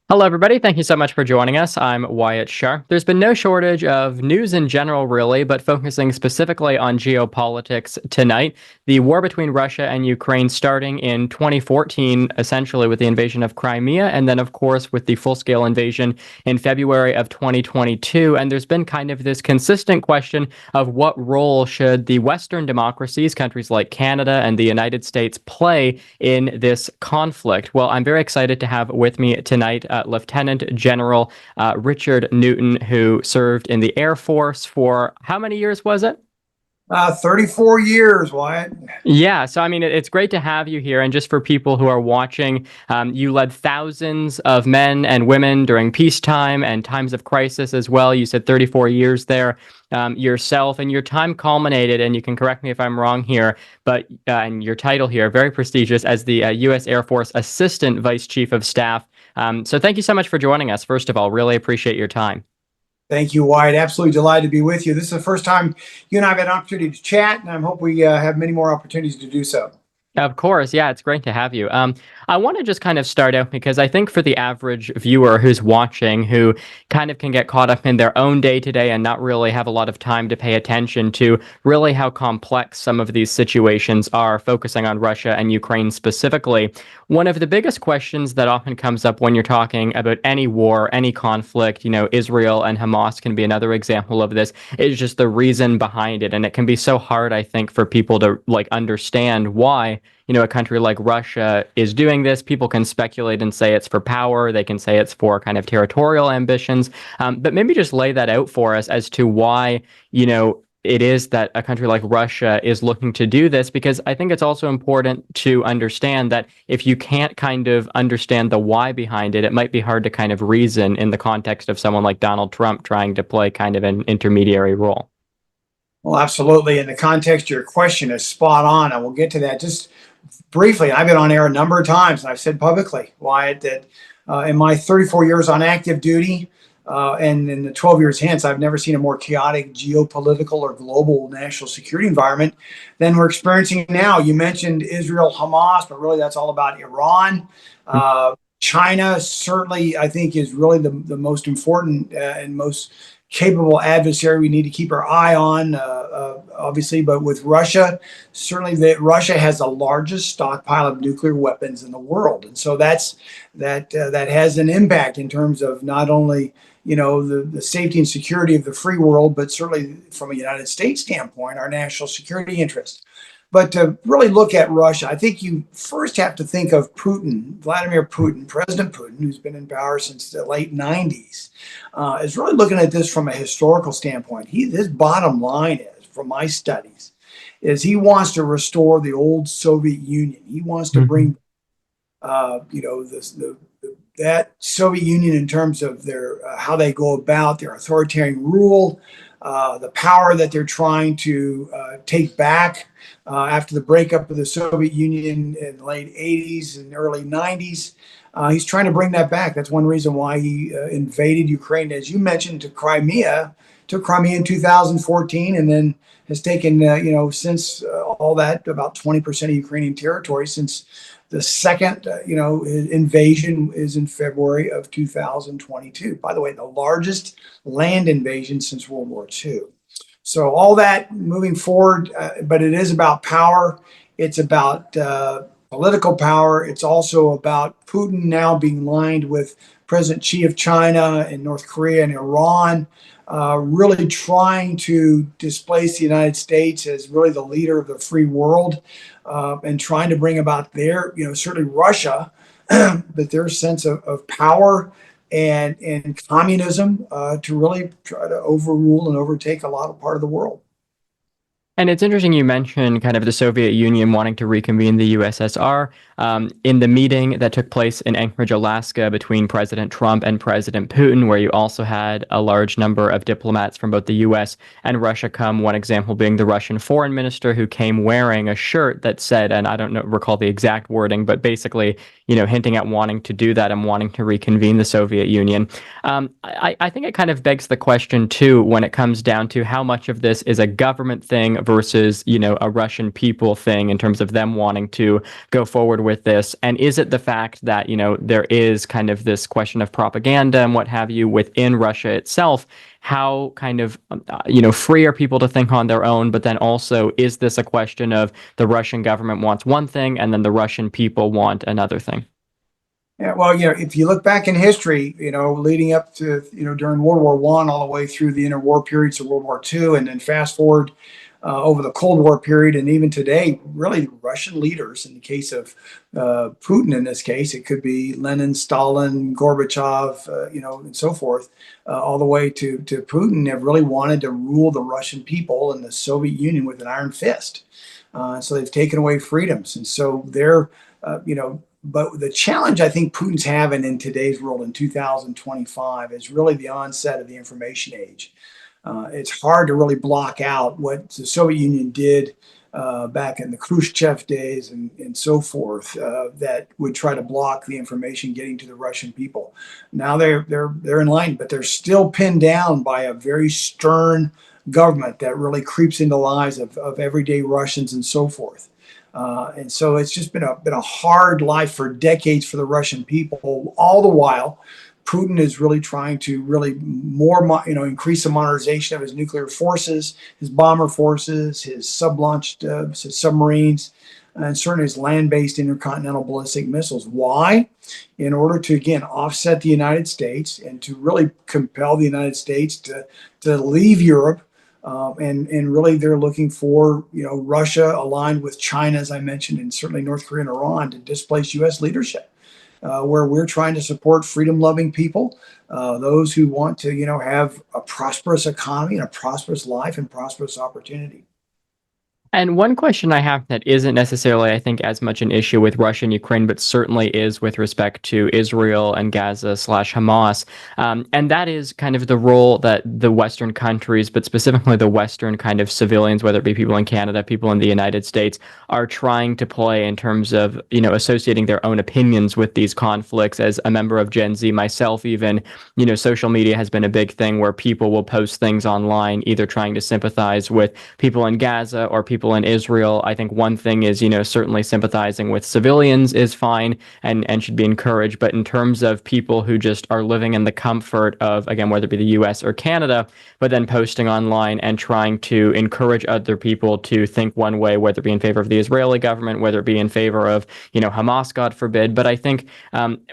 Hello, everybody. Thank you so much for joining us. I'm Wyatt Sharp. There's been no shortage of news in general, really, but focusing specifically on geopolitics tonight. The war between Russia and Ukraine starting in 2014, essentially with the invasion of Crimea, and then, of course, with the full-scale invasion in February of 2022. And there's been kind of this consistent question of what role should the Western democracies, countries like Canada and the United States, play in this conflict? Well, I'm very excited to have with me tonight Lieutenant General Richard Newton, who served in the Air Force for how many years was it? 34 years, Wyatt. Yeah, so I mean, it's great to have you here. And just for people who are watching, you led thousands of men and women during peacetime and times of crisis as well. You said 34 years there yourself, and your time culminated, and you can correct me if I'm wrong here, but and your title here, very prestigious, as the U.S. Air Force Assistant Vice Chief of Staff. So thank you so much for joining us. First of all, really appreciate your time. Thank you, Wyatt. Absolutely delighted to be with you. This is the first time you and I have had an opportunity to chat, and I hope we have many more opportunities to do so. Of course. Yeah, it's great to have you. I want to just kind of start out because I think for the average viewer who's watching, who kind of can get caught up in their own day to day and not really have a lot of time to pay attention to really how complex some of these situations are, focusing on Russia and Ukraine specifically. One of the biggest questions that often comes up when you're talking about any war, any conflict, Israel and Hamas can be another example of this, is just the reason behind it. And it can be so hard, I think, for people to understand why a country like Russia is doing this. People can speculate and say it's for power. They can say it's for kind of territorial ambitions. But maybe just lay that out for us as to why, it is that a country like Russia is looking to do this, because I think it's also important to understand that if you can't kind of understand the why behind it, it might be hard to kind of reason in the context of someone like Donald Trump trying to play kind of an intermediary role. Well, absolutely. And the context of your question is spot on, and we'll get to that just briefly. I've been on air a number of times, and I've said publicly, Wyatt, that in my 34 years on active duty, and in the 12 years hence, I've never seen a more chaotic geopolitical or global national security environment than we're experiencing now. You mentioned Israel, Hamas, but really that's all about Iran. China certainly, I think, is really the most important and most capable adversary we need to keep our eye on, obviously. But with Russia, certainly Russia has the largest stockpile of nuclear weapons in the world, and so that has an impact in terms of not only the safety and security of the free world, but certainly from a United States standpoint, our national security interest. But to really look at Russia, I think you first have to think of Putin, Vladimir Putin, President Putin, who's been in power since the late 90s, is really looking at this from a historical standpoint. His bottom line is, from my studies, is he wants to restore the old Soviet Union. He wants to bring, that Soviet Union in terms of their how they go about their authoritarian rule, the power that they're trying to take back after the breakup of the Soviet Union in the late 80s and early 90s. He's trying to bring that back. That's one reason why he invaded Ukraine, as you mentioned, took Crimea in 2014, and then has taken, since all that, about 20% of Ukrainian territory since the second, invasion is in February of 2022. By the way, the largest land invasion since World War II. So all that moving forward, but it is about power. It's about political power. It's also about Putin now being lined with President Xi of China and North Korea and Iran, really trying to displace the United States as really the leader of the free world, and trying to bring about their, certainly Russia, but their sense of power and communism, to really try to overrule and overtake a lot of part of the world. And it's interesting you mentioned kind of the Soviet Union wanting to reconvene the USSR. In the meeting that took place in Anchorage, Alaska, between President Trump and President Putin, where you also had a large number of diplomats from both the US and Russia come, one example being the Russian foreign minister, who came wearing a shirt that said, and I don't recall the exact wording, but basically, hinting at wanting to do that and wanting to reconvene the Soviet Union. I think it kind of begs the question, too, when it comes down to how much of this is a government thing versus, a Russian people thing in terms of them wanting to go forward with this? And is it the fact that, there is kind of this question of propaganda and what have you within Russia itself? How kind of, free are people to think on their own? But then also, is this a question of the Russian government wants one thing and then the Russian people want another thing? Yeah, well, if you look back in history, leading up to, during World War One, all the way through the interwar periods of World War Two, and then fast forward over the Cold War period, and even today, really Russian leaders, in the case of Putin, in this case, it could be Lenin, Stalin, Gorbachev, and so forth, all the way to Putin, have really wanted to rule the Russian people and the Soviet Union with an iron fist. So they've taken away freedoms, and so they're, but the challenge I think Putin's having in today's world in 2025 is really the onset of the information age. It's hard to really block out what the Soviet Union did back in the Khrushchev days and so forth, that would try to block the information getting to the Russian people. Now they're in line, but they're still pinned down by a very stern government that really creeps into the lives of everyday Russians and so forth. And so it's just been a hard life for decades for the Russian people. All the while, Putin is really trying to increase the modernization of his nuclear forces, his bomber forces, his his submarines, and certainly his land-based intercontinental ballistic missiles. Why? In order to, again, offset the United States and to really compel the United States to leave Europe. And really, they're looking for, Russia aligned with China, as I mentioned, and certainly North Korea and Iran, to displace U.S. leadership, where we're trying to support freedom-loving people, those who want to, have a prosperous economy and a prosperous life and prosperous opportunity. And one question I have that isn't necessarily, I think, as much an issue with Russia and Ukraine, but certainly is with respect to Israel and Gaza/Hamas. And that is kind of the role that the Western countries, but specifically the Western kind of civilians, whether it be people in Canada, people in the United States, are trying to play in terms of, associating their own opinions with these conflicts. As a member of Gen Z myself, even, social media has been a big thing where people will post things online, either trying to sympathize with people in Gaza or people in Israel. I think one thing is, certainly sympathizing with civilians is fine and should be encouraged. But in terms of people who just are living in the comfort of, again, whether it be the US or Canada, but then posting online and trying to encourage other people to think one way, whether it be in favor of the Israeli government, whether it be in favor of, Hamas, God forbid. But I think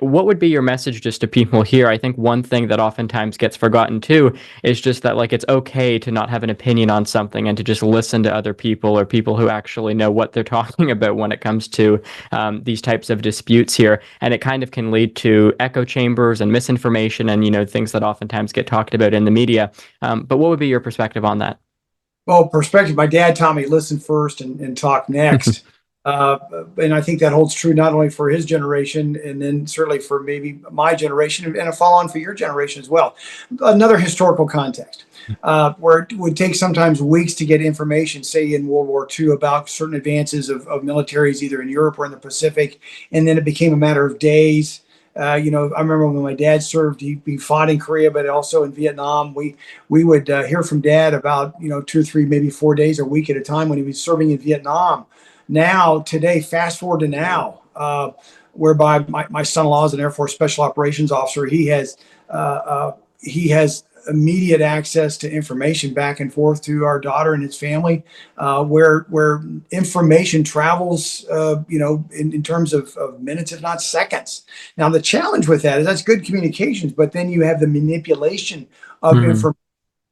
what would be your message just to people here? I think one thing that oftentimes gets forgotten too is just that, like, it's okay to not have an opinion on something and to just listen to other people, or people who actually know what they're talking about when it comes to these types of disputes here. And it kind of can lead to echo chambers and misinformation and, things that oftentimes get talked about in the media. But what would be your perspective on that? Well, perspective, my dad taught me listen first and talk next. And I think that holds true not only for his generation, and then certainly for maybe my generation and a follow on for your generation as well. Another historical context, where it would take sometimes weeks to get information, say in World War II, about certain advances of militaries either in Europe or in the Pacific. And then it became a matter of days. I remember when my dad served, he fought in Korea, but also in Vietnam. We would hear from Dad about, 2 or 3, maybe 4 days, a week at a time when he was serving in Vietnam. Now, today, fast forward to now, whereby my son-in-law is an Air Force Special Operations officer. He has immediate access to information back and forth to our daughter and his family, where information travels, in terms of minutes, if not seconds. Now, the challenge with that is that's good communications, but then you have the manipulation of information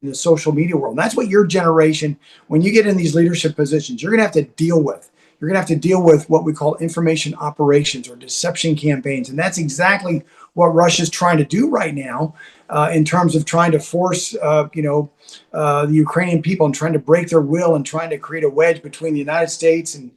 in the social media world. And that's what your generation, when you get in these leadership positions, you're going to have to deal with. You're going to have to deal with what we call information operations or deception campaigns. And that's exactly what Russia's trying to do right now, in terms of trying to force, the Ukrainian people, and trying to break their will and trying to create a wedge between the United States and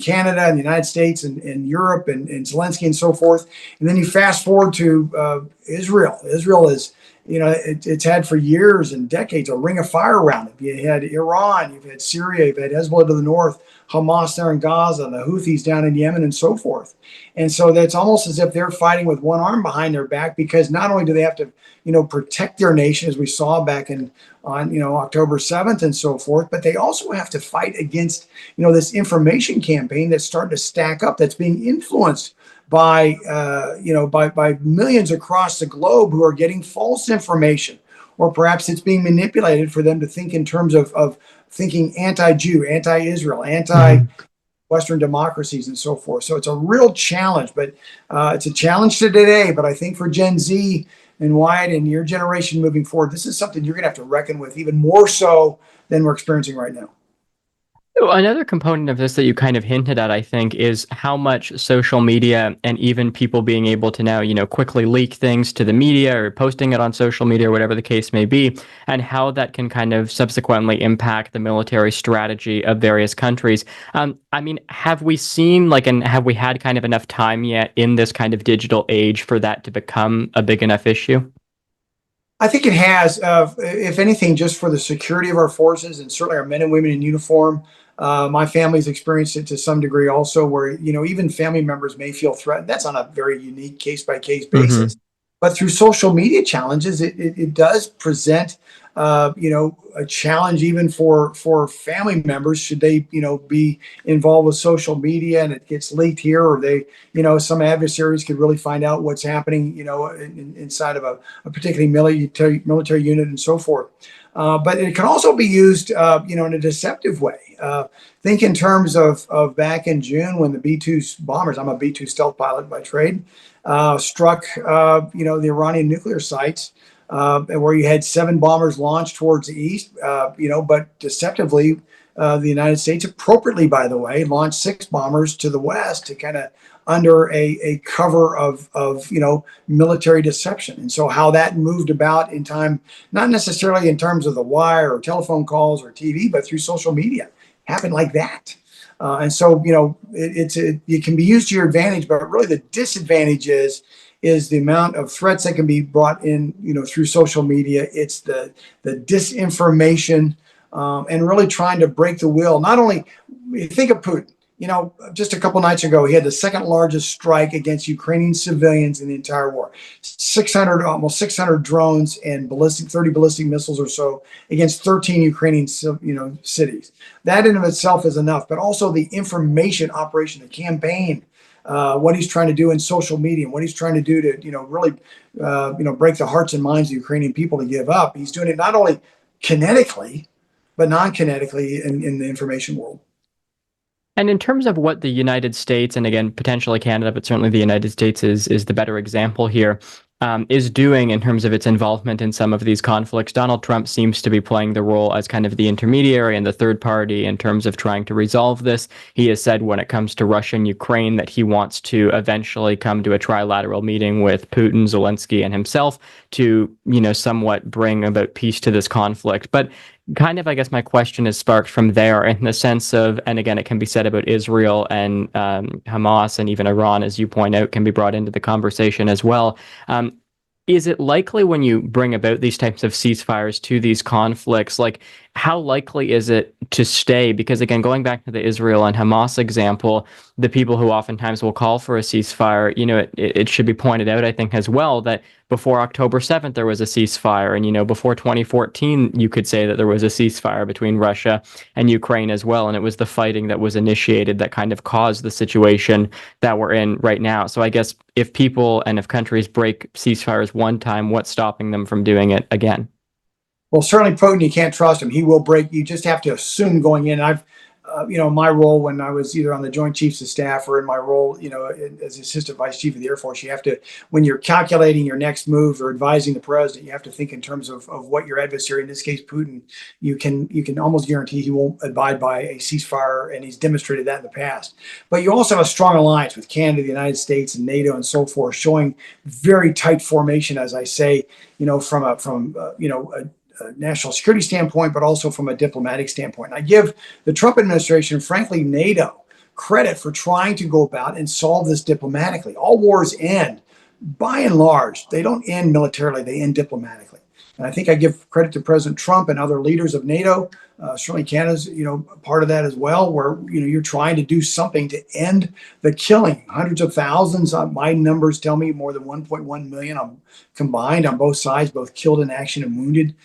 Canada and the United States and Europe and Zelensky and so forth. And then you fast forward to Israel. Israel is, it's had for years and decades a ring of fire around it. You had Iran, you've had Syria, you've had Hezbollah to the north, Hamas there in Gaza, and the Houthis down in Yemen and so forth. And so that's almost as if they're fighting with one arm. arm behind their back, because not only do they have to, protect their nation, as we saw back on October 7th and so forth, but they also have to fight against, this information campaign that's starting to stack up, that's being influenced by, by millions across the globe who are getting false information, or perhaps it's being manipulated for them to think in terms of thinking anti-Jew, anti-Israel, anti Western democracies and so forth. So it's a real challenge, but it's a challenge to today. But I think for Gen Z and Wyatt and your generation moving forward, this is something you're going to have to reckon with even more so than we're experiencing right now. Another component of this that you kind of hinted at, I think, is how much social media and even people being able to now, quickly leak things to the media or posting it on social media or whatever the case may be, and how that can kind of subsequently impact the military strategy of various countries. I mean, have we seen and have we had kind of enough time yet in this kind of digital age for that to become a big enough issue? I think it has, if anything, just for the security of our forces and certainly our men and women in uniform. My family's experienced it to some degree also, where, even family members may feel threatened. That's on a very unique case by case basis. But through social media challenges, it does present, a challenge even for family members, should they, be involved with social media and it gets leaked here, or they, some adversaries could really find out what's happening, inside of a particularly military unit and so forth. But it can also be used, in a deceptive way. Think in terms of back in June when the B-2 bombers, I'm a B-2 stealth pilot by trade, struck, the Iranian nuclear sites, where you had 7 bombers launched towards the east, but deceptively, the United States, appropriately, by the way, launched 6 bombers to the west to kind of under a cover of military deception. And so how that moved about in time, not necessarily in terms of the wire or telephone calls or TV, but through social media, happened like that. And so, it can be used to your advantage, but really the disadvantage is the amount of threats that can be brought in, through social media. It's the disinformation, and really trying to break the will. Not only, think of Putin, just a couple nights ago, he had the second largest strike against Ukrainian civilians in the entire war. Almost 600 drones and 30 ballistic missiles or so against 13 Ukrainian, cities. That in of itself is enough, but also the information operation, the campaign, what he's trying to do in social media, and what he's trying to do to, really, break the hearts and minds of the Ukrainian people to give up. He's doing it not only kinetically, but non-kinetically in the information world. And in terms of what the United States, and again, potentially Canada, but certainly the United States is the better example here, is doing in terms of its involvement in some of these conflicts. Donald Trump seems to be playing the role as kind of the intermediary and the third party in terms of trying to resolve this. He has said when it comes to Russia and Ukraine that he wants to eventually come to a trilateral meeting with Putin, Zelensky, and himself to, somewhat bring about peace to this conflict. But kind of, I guess my question is sparked from there in the sense of, and again, it can be said about Israel and Hamas and even Iran, as you point out, can be brought into the conversation as well. Is it likely when you bring about these types of ceasefires to these conflicts, how likely is it to stay? Because again, going back to the Israel and Hamas example, the people who oftentimes will call for a ceasefire, it should be pointed out, I think, as well, that before October 7th, there was a ceasefire. And, before 2014, you could say that there was a ceasefire between Russia and Ukraine as well. And it was the fighting that was initiated that kind of caused the situation that we're in right now. So I guess if people and if countries break ceasefires one time, what's stopping them from doing it again? Well, certainly Putin, you can't trust him. He will break. You just have to assume going in. I've, my role when I was either on the Joint Chiefs of Staff or in my role, as Assistant Vice Chief of the Air Force, you have to, when you're calculating your next move or advising the president, you have to think in terms of what your adversary, in this case Putin, you can almost guarantee he won't abide by a ceasefire, and he's demonstrated that in the past. But you also have a strong alliance with Canada, the United States, and NATO, and so forth, showing very tight formation, as I say, from a national security standpoint, but also from a diplomatic standpoint. And I give the Trump administration, frankly, NATO, credit for trying to go about and solve this diplomatically. All wars end, by and large, they don't end militarily, they end diplomatically. And I think I give credit to President Trump and other leaders of NATO Certainly, Canada's part of that as well, where you're trying to do something to end the killing. Hundreds of thousands. My numbers tell me more than 1.1 million combined on both sides, both killed in action and wounded.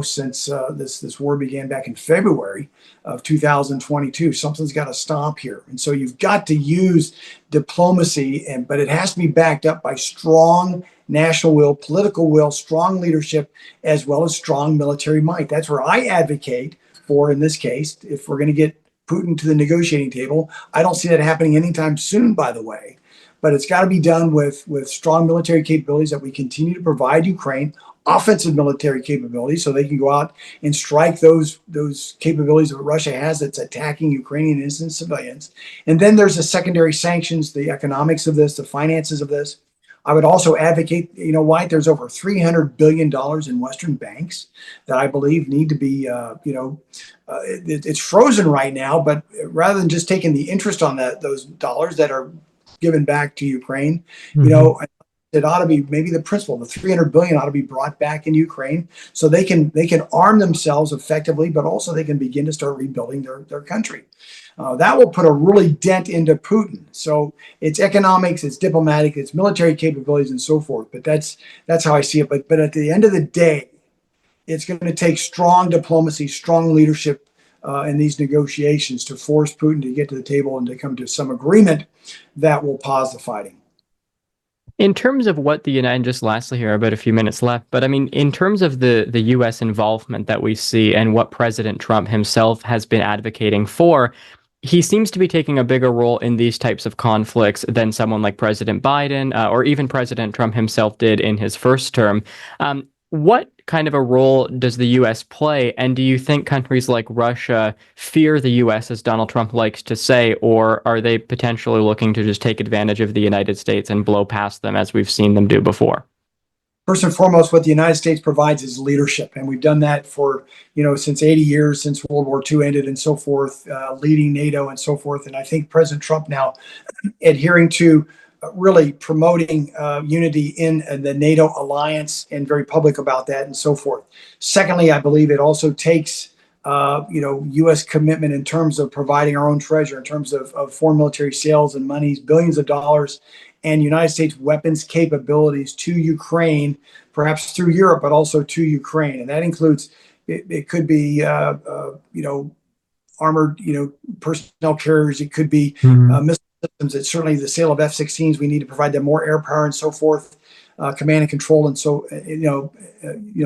Since this war began back in February of 2022, something's got to stop here, and so you've got to use diplomacy, but it has to be backed up by strong national will, political will, strong leadership, as well as strong military might. That's where I advocate for, in this case, if we're going to get Putin to the negotiating table. I don't see that happening anytime soon, by the way, but it's got to be done with strong military capabilities that we continue to provide Ukraine, offensive military capabilities, so they can go out and strike those capabilities that Russia has that's attacking Ukrainian innocent civilians. And then there's the secondary sanctions, the economics of this, the finances of this. I would also advocate, Wyatt, there's over $300 billion in Western banks that I believe need to be, it's frozen right now, but rather than just taking the interest on those dollars that are given back to Ukraine, Mm-hmm. it ought to be maybe the principal, the 300 billion ought to be brought back in Ukraine so they can arm themselves effectively, but also they can begin to start rebuilding their country. That will put a really dent into Putin. So it's economics, it's diplomatic, it's military capabilities, and so forth. But that's how I see it. But at the end of the day, it's going to take strong diplomacy, strong leadership in these negotiations to force Putin to get to the table and to come to some agreement that will pause the fighting. In terms of what the United, just lastly here, about a few minutes left, but I mean, in terms of the U.S. involvement that we see and what President Trump himself has been advocating for, he seems to be taking a bigger role in these types of conflicts than someone like President Biden or even President Trump himself did in his first term. What kind of a role does the U.S. play? And do you think countries like Russia fear the U.S., as Donald Trump likes to say, or are they potentially looking to just take advantage of the United States and blow past them as we've seen them do before? First and foremost, what the United States provides is leadership. And we've done that for, since 80 years, since World War II ended and so forth, leading NATO and so forth. And I think President Trump now adhering to really promoting unity in the NATO alliance and very public about that and so forth. Secondly, I believe it also takes U.S. commitment in terms of providing our own treasure, in terms of foreign military sales and monies, billions of dollars, and United States weapons capabilities to Ukraine, perhaps through Europe, but also to Ukraine. And that includes, it could be, armored, personnel carriers. It could be missile systems. It's certainly the sale of F-16s. We need to provide them more air power and so forth, command and control, and so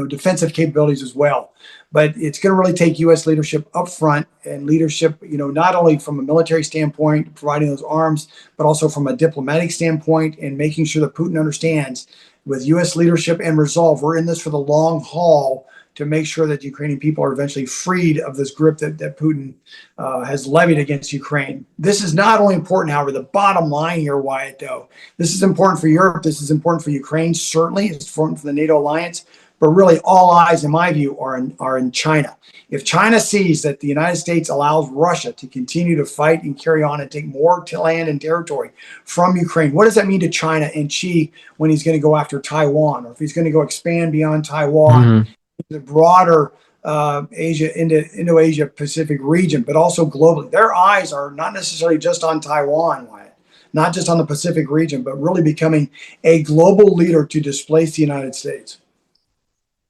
defensive capabilities as well. But it's going to really take U.S. leadership up front and leadership, not only from a military standpoint, providing those arms, but also from a diplomatic standpoint and making sure that Putin understands with U.S. leadership and resolve, we're in this for the long haul to make sure that the Ukrainian people are eventually freed of this grip that Putin has levied against Ukraine. This is not only important, however, the bottom line here, Wyatt, though, this is important for Europe. This is important for Ukraine, certainly. It's important for the NATO alliance. But really, all eyes, in my view, are in China. If China sees that the United States allows Russia to continue to fight and carry on and take more land and territory from Ukraine, what does that mean to China and Xi when he's going to go after Taiwan, or if he's going to go expand beyond Taiwan, the broader Indo-Asia Pacific region, but also globally? Their eyes are not necessarily just on Taiwan, Wyatt, not just on the Pacific region, but really becoming a global leader to displace the United States.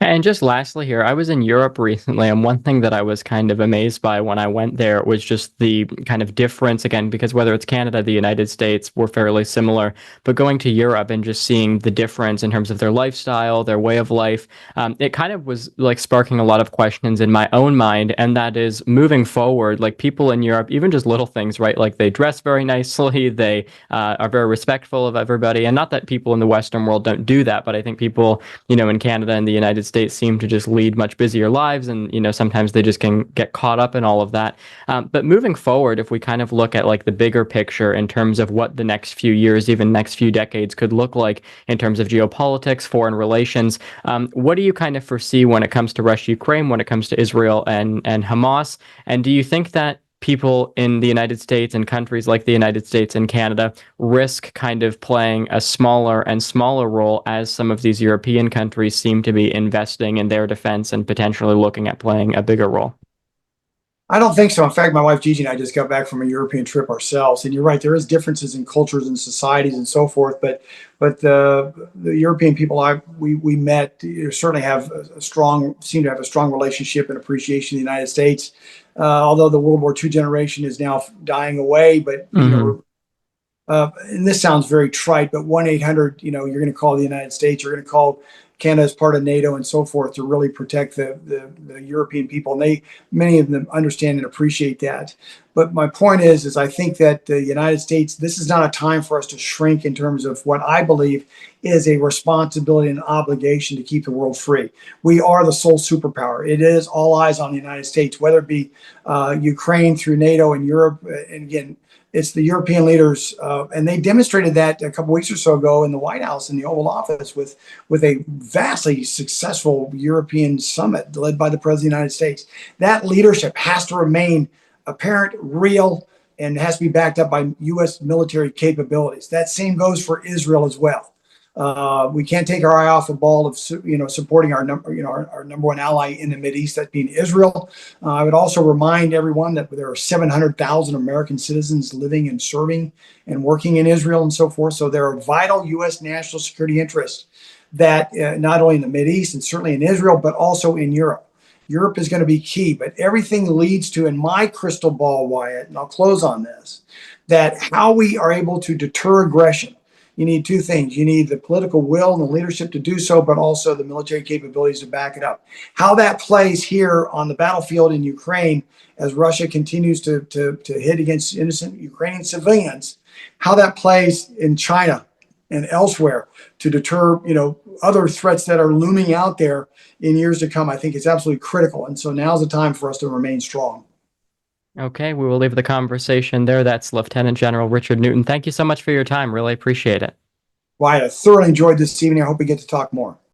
And just lastly here, I was in Europe recently, and one thing that I was kind of amazed by when I went there was just the kind of difference, again, because whether it's Canada, the United States, we're fairly similar, but going to Europe and just seeing the difference in terms of their lifestyle, their way of life, it kind of was like sparking a lot of questions in my own mind, and that is moving forward, like people in Europe, even just little things, right? Like they dress very nicely, they are very respectful of everybody, and not that people in the Western world don't do that, but I think people, in Canada and the United States seem to just lead much busier lives, and sometimes they just can get caught up in all of that. But moving forward, if we kind of look at like the bigger picture in terms of what the next few years, even next few decades could look like in terms of geopolitics, foreign relations, what do you kind of foresee when it comes to Russia, Ukraine, when it comes to Israel and Hamas? And do you think that people in the United States and countries like the United States and Canada risk kind of playing a smaller and smaller role as some of these European countries seem to be investing in their defense and potentially looking at playing a bigger role? I don't think so. In fact, my wife Gigi and I just got back from a European trip ourselves, and you're right. There is differences in cultures and societies and so forth, but the European people we met certainly have a strong seem to have a strong relationship and appreciation of the United States. Although the World War II generation is now dying away, but Hmm. and this sounds very trite, but 1-800, you're going to call the United States, you're going to call Canada as part of NATO and so forth to really protect the European people. And many of them understand and appreciate that. But my point is I think that the United States, this is not a time for us to shrink in terms of what I believe is a responsibility and obligation to keep the world free. We are the sole superpower. It is all eyes on the United States, whether it be Ukraine through NATO and Europe. And again, it's the European leaders, and they demonstrated that a couple weeks or so ago in the White House in the Oval Office with a vastly successful European summit led by the President of the United States. That leadership has to remain apparent, real, and has to be backed up by U.S. military capabilities. That same goes for Israel as well. We can't take our eye off the ball of supporting our number one ally in the Mideast, that being Israel. I would also remind everyone that there are 700,000 American citizens living and serving and working in Israel and so forth. So there are vital U.S. national security interests that not only in the Mideast and certainly in Israel, but also in Europe. Europe is going to be key, but everything leads to, in my crystal ball, Wyatt, and I'll close on this, that how we are able to deter aggression. You need two things. You need the political will and the leadership to do so, but also the military capabilities to back it up. How that plays here on the battlefield in Ukraine as Russia continues to hit against innocent Ukrainian civilians, how that plays in China and elsewhere to deter, other threats that are looming out there in years to come, I think is absolutely critical. And so now's the time for us to remain strong. Okay, we will leave the conversation there. That's Lieutenant General Richard Newton. Thank you so much for your time. Really appreciate it. Well, I thoroughly enjoyed this evening. I hope we get to talk more.